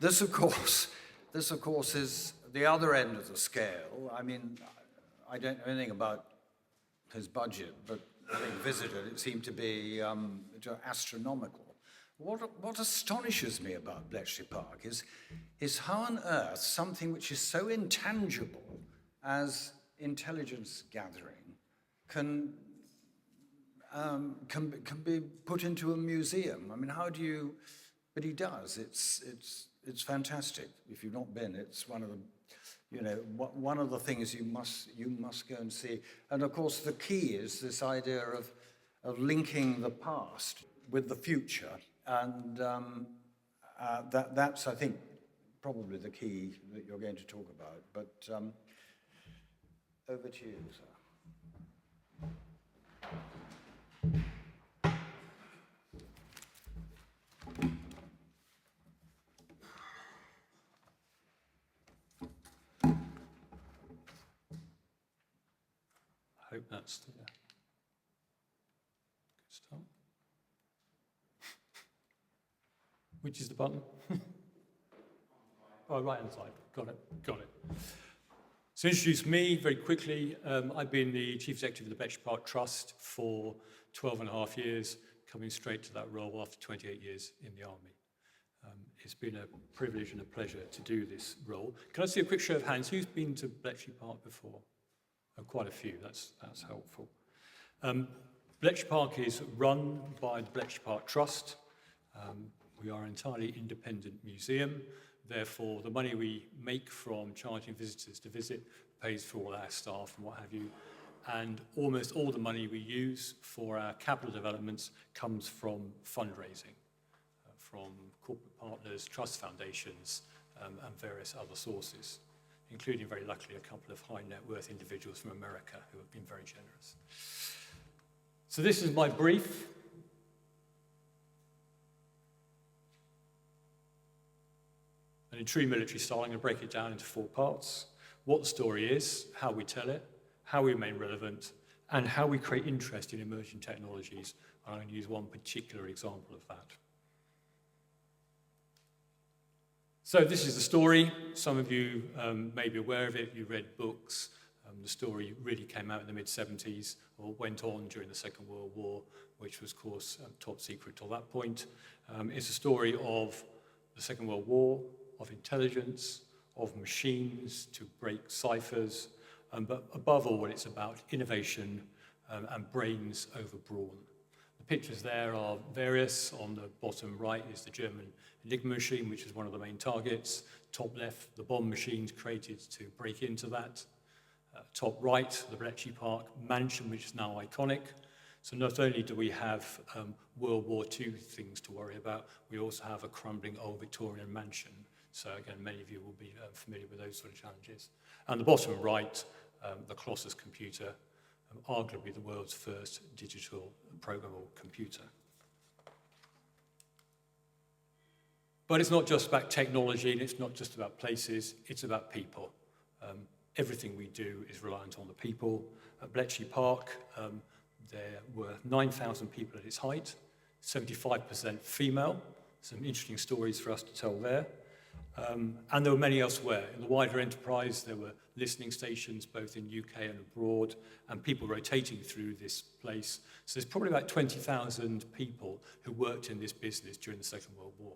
This, of course, is the other end of the scale. I mean, I don't know anything about his budget, but having visited, it seemed to be astronomical. What astonishes me about Bletchley Park is how on earth something which is so intangible as intelligence gathering can be put into a museum. I mean, how do you? But he does. It's fantastic. If you've not been, it's one of the, one of the things you must go and see. And of course, the key is this idea of linking the past with the future, and that's, I think, probably the key that you're going to talk about. But over to you, sir. I hope that's the good start. Which is the button? Oh, right hand side. Got it. So introduce me very quickly. I've been the Chief Executive of the Bletchley Park Trust for 12 and a half years, coming straight to that role after 28 years in the Army. It's been a privilege and a pleasure to do this role. Can I see a quick show of hands? Who's been to Bletchley Park before? Oh, quite a few, that's helpful. Bletchley Park is run by the Bletchley Park Trust. We are an entirely independent museum. Therefore, the money we make from charging visitors to visit pays for all our staff and what have you. And almost all the money we use for our capital developments comes from fundraising, from corporate partners, trust foundations, and various other sources, including, very luckily, a couple of high net worth individuals from America who have been very generous. So this is my brief. And in true military style, I'm going to break it down into 4 parts. What the story is, how we tell it, how we remain relevant, and how we create interest in emerging technologies. I'm going to use one particular example of that. So this is the story. Some of you may be aware of it. You read books. The story really came out in the mid-70s, or went on during the Second World War, which was, of course, top secret till that point. It's a story of the Second World War, of intelligence, of machines to break ciphers, but above all, it's about innovation and brains over brawn. The pictures there are various. On the bottom right is the German Enigma machine, which is one of the main targets. Top left, the bomb machines created to break into that. Top right, the Bletchley Park mansion, which is now iconic. So not only do we have World War II things to worry about, we also have a crumbling old Victorian mansion. So again, many of you will be familiar with those sort of challenges. And the bottom right, the Colossus computer, arguably the world's first digital programmable computer. But it's not just about technology, and it's not just about places, it's about people. Everything we do is reliant on the people. At Bletchley Park, there were 9,000 people at its height, 75% female. Some interesting stories for us to tell there. And there were many elsewhere. In the wider enterprise, there were listening stations, both in UK and abroad, and people rotating through this place. So there's probably about 20,000 people who worked in this business during the Second World War,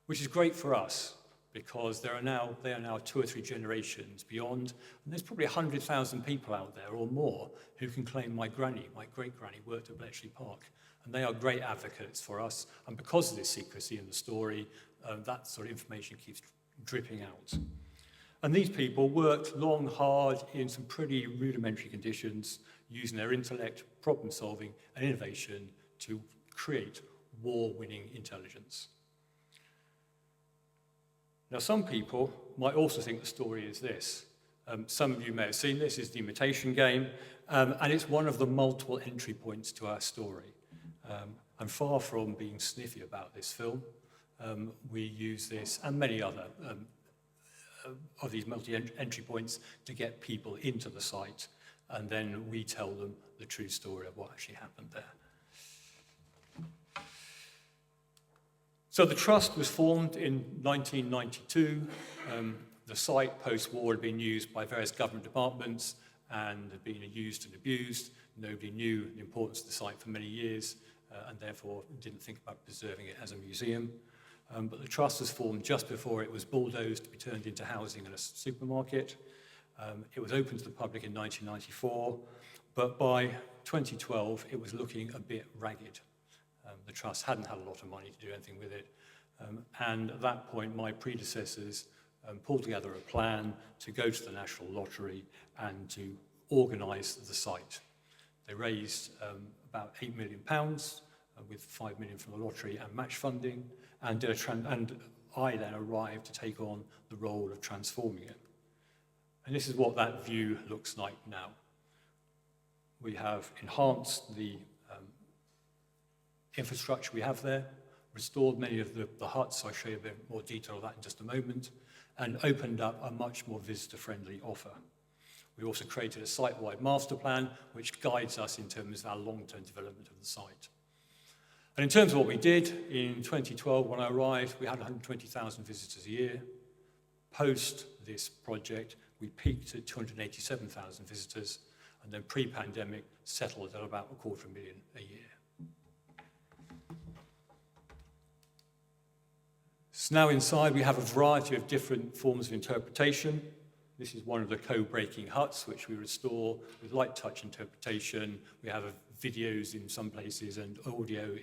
which is great for us, because they are now 2 or 3 generations beyond, and there's probably 100,000 people out there or more who can claim my great-granny worked at Bletchley Park, and they are great advocates for us, and because of this secrecy in the story, that sort of information keeps dripping out. And these people worked long, hard, in some pretty rudimentary conditions, using their intellect, problem-solving, and innovation to create war-winning intelligence. Now, some people might also think the story is this. Some of you may have seen this, is The Imitation Game, and it's one of the multiple entry points to our story. I'm far from being sniffy about this film. We use this and many other of these multi-entry points to get people into the site, and then we tell them the true story of what actually happened there. So the trust was formed in 1992. The site post-war had been used by various government departments and had been used and abused. Nobody knew the importance of the site for many years and therefore didn't think about preserving it as a museum. But the trust was formed just before it was bulldozed to be turned into housing and a supermarket. It was open to the public in 1994, but by 2012 it was looking a bit ragged. The trust hadn't had a lot of money to do anything with it. And at that point, my predecessors pulled together a plan to go to the National Lottery and to organise the site. They raised about £8 million with £5 million from the lottery and match funding, and I then arrived to take on the role of transforming it. And this is what that view looks like now. We have enhanced the infrastructure we have there, restored many of the huts, I'll show you a bit more detail of that in just a moment, and opened up a much more visitor-friendly offer. We also created a site-wide master plan which guides us in terms of our long-term development of the site. And in terms of what we did, in 2012 when I arrived, we had 120,000 visitors a year. Post this project, we peaked at 287,000 visitors, and then pre-pandemic settled at about 250,000 a year. So now inside we have a variety of different forms of interpretation. This is one of the code-breaking huts, which we restore with light touch interpretation. We have videos in some places and audio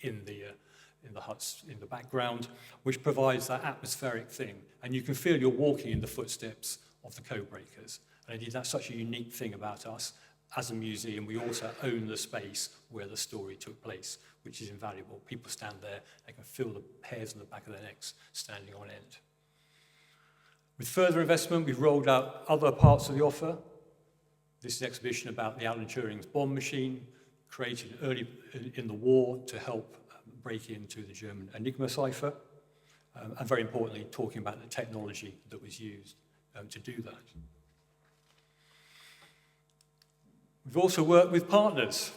in the huts in the background, which provides that atmospheric thing. And you can feel you're walking in the footsteps of the code breakers. And indeed, that's such a unique thing about us. As a museum, we also own the space where the story took place, which is invaluable. People stand there, they can feel the hairs on the back of their necks standing on end. With further investment, we've rolled out other parts of the offer. This is an exhibition about the Alan Turing's bomb machine, created early in the war to help break into the German Enigma cipher, and very importantly, talking about the technology that was used to do that. We've also worked with partners.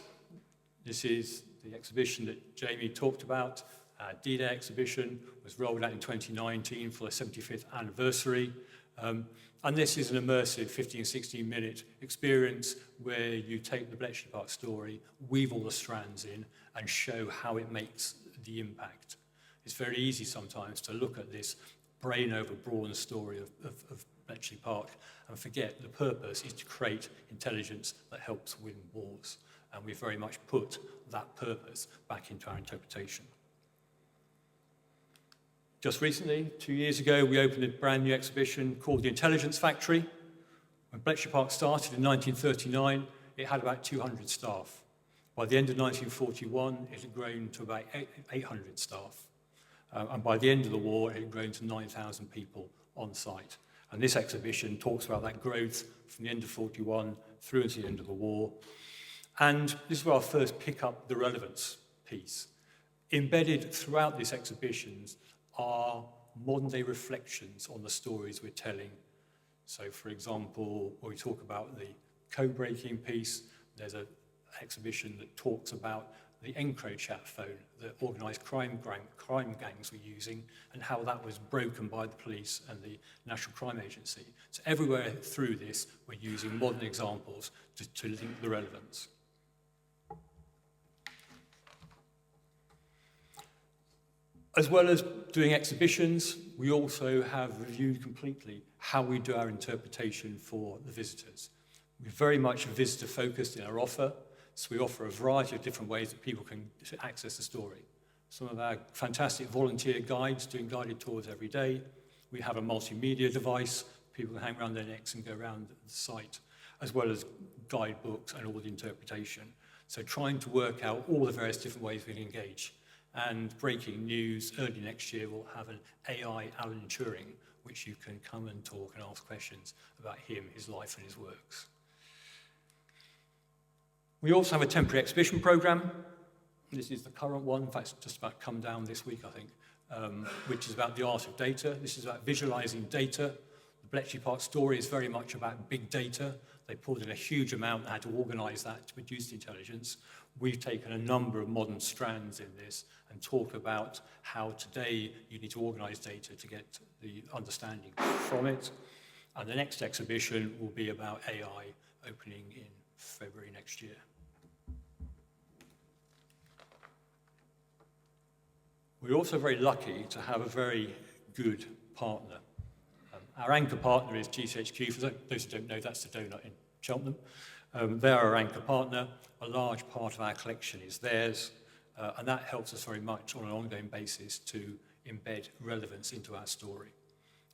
This is the exhibition that Jamie talked about. Our D-Day exhibition was rolled out in 2019 for the 75th anniversary. And this is an immersive 15, 16-minute experience where you take the Bletchley Park story, weave all the strands in, and show how it makes the impact. It's very easy sometimes to look at this brain-over-brawn story of Bletchley Park and forget the purpose is to create intelligence that helps win wars. And we've very much put that purpose back into our interpretation. Just recently, 2 years ago, we opened a brand new exhibition called The Intelligence Factory. When Bletchley Park started in 1939, it had about 200 staff. By the end of 1941, it had grown to about 800 staff. And by the end of the war, it had grown to 9,000 people on site. And this exhibition talks about that growth from the end of 41 through to the end of the war. And this is where I'll first pick up the relevance piece. Embedded throughout these exhibitions are modern-day reflections on the stories we're telling. So, for example, when we talk about the code-breaking piece, there's an exhibition that talks about the EncroChat phone that organised crime gangs were using and how that was broken by the police and the National Crime Agency. So everywhere through this, we're using modern examples to link the relevance. As well as doing exhibitions, we also have reviewed completely how we do our interpretation for the visitors. We're very much visitor-focused in our offer, so we offer a variety of different ways that people can access the story. Some of our fantastic volunteer guides doing guided tours every day. We have a multimedia device, people can hang around their necks and go around the site, as well as guidebooks and all the interpretation. So trying to work out all the various different ways we can engage. And breaking news, early next year we'll have an AI Alan Turing, which you can come and talk and ask questions about him, his life and his works. We also have a temporary exhibition programme. This is the current one, in fact it's just about come down this week I think, which is about the art of data. This is about visualising data. The Bletchley Park story is very much about big data. They pulled in a huge amount and had to organise that to produce the intelligence. We've taken a number of modern strands in this and talk about how today you need to organise data to get the understanding from it. And the next exhibition will be about AI, opening in February next year. We're also very lucky to have a very good partner. Our anchor partner is GCHQ. For those who don't know, that's the donut in Cheltenham. They're our anchor partner. A large part of our collection is theirs, and that helps us very much on an ongoing basis to embed relevance into our story.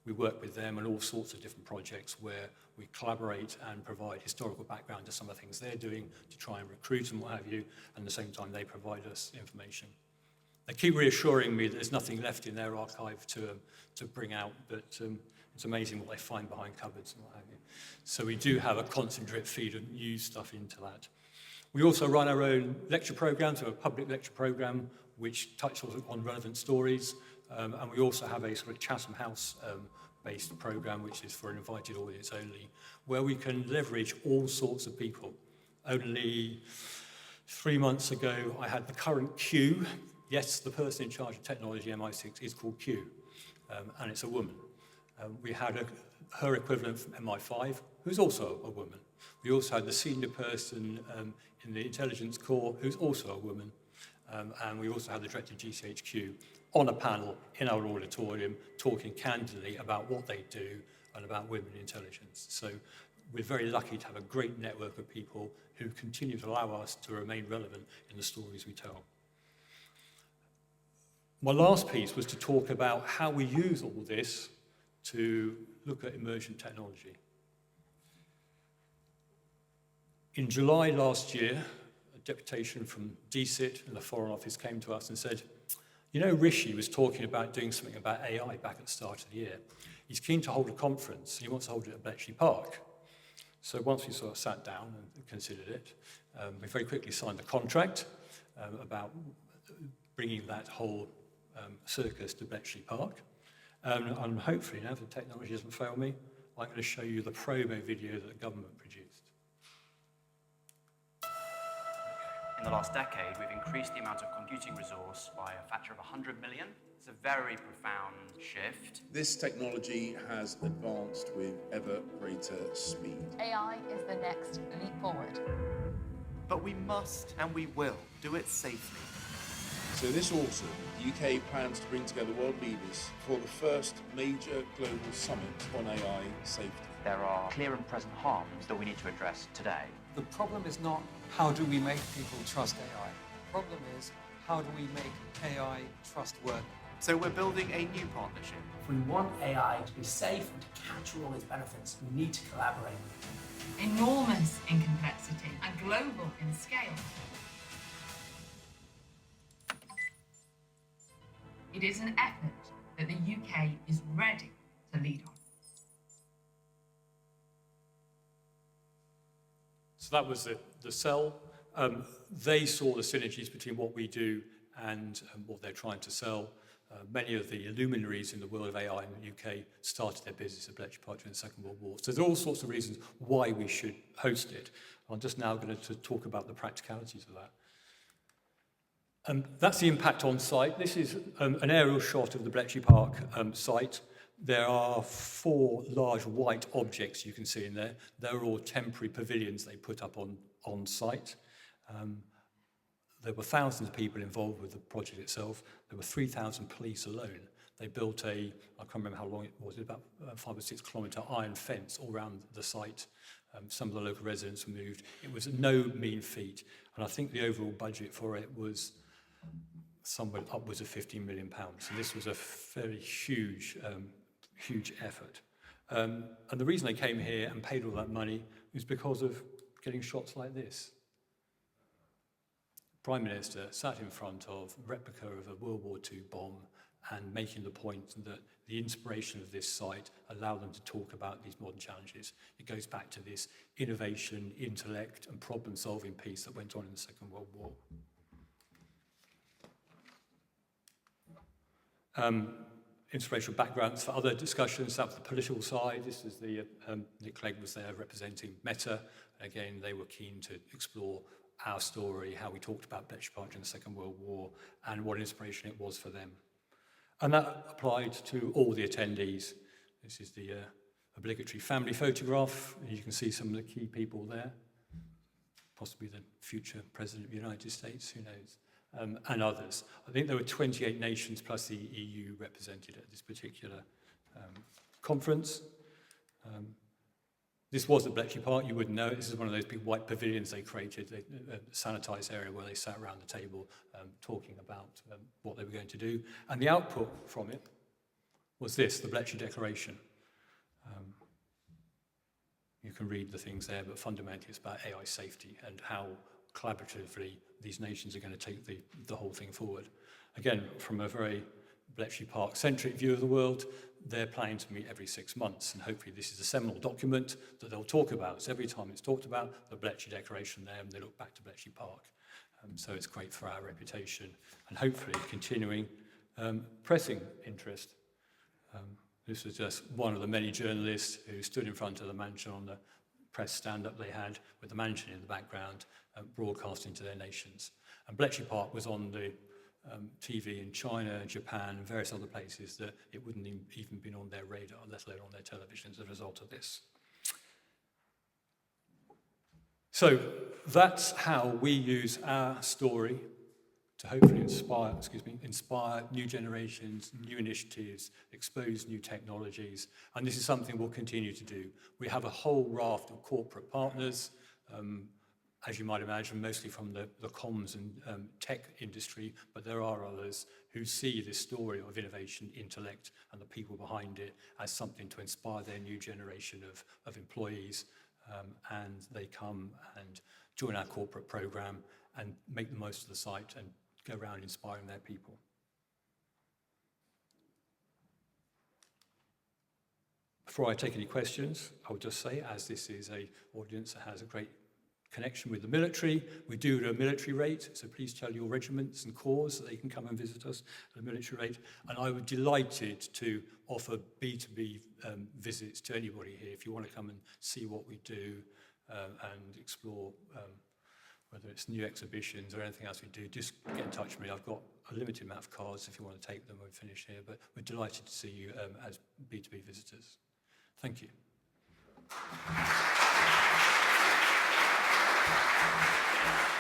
We work with them on all sorts of different projects where we collaborate and provide historical background to some of the things they're doing to try and recruit and what have you, and at the same time they provide us information. They keep reassuring me that there's nothing left in their archive to bring out, but it's amazing what they find behind cupboards and what have you. So we do have a constant drip feed of new stuff into that. We also run our own lecture program, so a public lecture program which touches on relevant stories, and we also have a sort of Chatham House based program which is for an invited audience only, where we can leverage all sorts of people. Only 3 months ago I had the current Q. Yes, the person in charge of technology, MI6, is called Q, and it's a woman. We had her equivalent from MI5, who's also a woman. We also had the senior person in the intelligence corps, who's also a woman. And we also had the director of GCHQ on a panel in our auditorium talking candidly about what they do and about women in intelligence. So we're very lucky to have a great network of people who continue to allow us to remain relevant in the stories we tell. My last piece was to talk about how we use all this to look at emergent technology. In July last year, a deputation from DCIT and the Foreign Office came to us and said, you know, Rishi was talking about doing something about AI back at the start of the year. He's keen to hold a conference. He wants to hold it at Bletchley Park. So once we sort of sat down and considered it, we very quickly signed the contract about bringing that whole circus to Bletchley Park. And hopefully, now if the technology doesn't fail me, I'm going to show you the promo video that the government produced. In the last decade, we've increased the amount of computing resource by a factor of 100 million. It's a very profound shift. This technology has advanced with ever greater speed. AI is the next leap forward. But we must and we will do it safely. So this autumn, the UK plans to bring together world leaders for the first major global summit on AI safety. There are clear and present harms that we need to address today. The problem is not how do we make people trust AI. The problem is how do we make AI trustworthy. So we're building a new partnership. If we want AI to be safe and to capture all its benefits, we need to collaborate. Enormous in complexity and global in scale. It is an effort that the UK is ready to lead on. So that was the cell. They saw the synergies between what we do and what they're trying to sell. Many of the luminaries in the world of AI in the UK started their business at Bletchley Park during the Second World War. So there are all sorts of reasons why we should host it. I'm just now going to talk about the practicalities of that. That's the impact on site. This is an aerial shot of the Bletchley Park site. There are 4 large white objects you can see in there. They're all temporary pavilions they put up on site. There were thousands of people involved with the project itself. There were 3,000 police alone. They built I can't remember how long it was, about 5 or 6 kilometre iron fence all around the site. Some of the local residents were moved. It was no mean feat. And I think the overall budget for it was somewhere upwards of £15 million. So this was a fairly huge effort. And the reason they came here and paid all that money was because of getting shots like this. Prime Minister sat in front of a replica of a World War II bomb and making the point that the inspiration of this site allowed them to talk about these modern challenges. It goes back to this innovation, intellect, and problem-solving piece that went on in the Second World War. inspirational backgrounds for other discussions. That was the political side. This is the, Nick Clegg was there representing Meta. Again, they were keen to explore our story, how we talked about Bletchley Park during the Second World War, and what inspiration it was for them. And that applied to all the attendees. This is the obligatory family photograph. You can see some of the key people there, possibly the future President of the United States, who knows, and others. I think there were 28 nations plus the EU represented at this particular conference. This was at Bletchley Park, you wouldn't know it. This is one of those big white pavilions they created, a sanitised area where they sat around the table talking about what they were going to do. And the output from it was this, the Bletchley Declaration. You can read the things there, but fundamentally it's about AI safety and how collaboratively these nations are going to take the whole thing forward. Again, from a very Bletchley Park-centric view of the world, they're planning to meet every 6 months, and hopefully this is a seminal document that they'll talk about. So every time it's talked about, the Bletchley Declaration there, and they look back to Bletchley Park. So it's great for our reputation, and hopefully continuing pressing interest. This was just one of the many journalists who stood in front of the mansion on the press stand-up they had, with the mansion in the background, broadcasting to their nations. And Bletchley Park was on the TV in China, Japan, and various other places that it wouldn't even been on their radar, let alone on their television as a result of this. So that's how we use our story to hopefully inspire new generations, new initiatives, expose new technologies, and this is something we'll continue to do. We have a whole raft of corporate partners, as you might imagine, mostly from the comms and tech industry, but there are others who see this story of innovation, intellect, and the people behind it as something to inspire their new generation of employees, and they come and join our corporate program and make the most of the site and go around inspiring their people. Before I take any questions, I'll just say, as this is an audience that has a great connection with the military, we do it at a military rate, so please tell your regiments and corps that they can come and visit us at a military rate. And I would be delighted to offer B2B visits to anybody here if you want to come and see what we do and explore whether it's new exhibitions or anything else we do. Just get in touch with me. I've got a limited amount of cards if you want to take them when we finish here, but we're delighted to see you as B2B visitors. Thank you.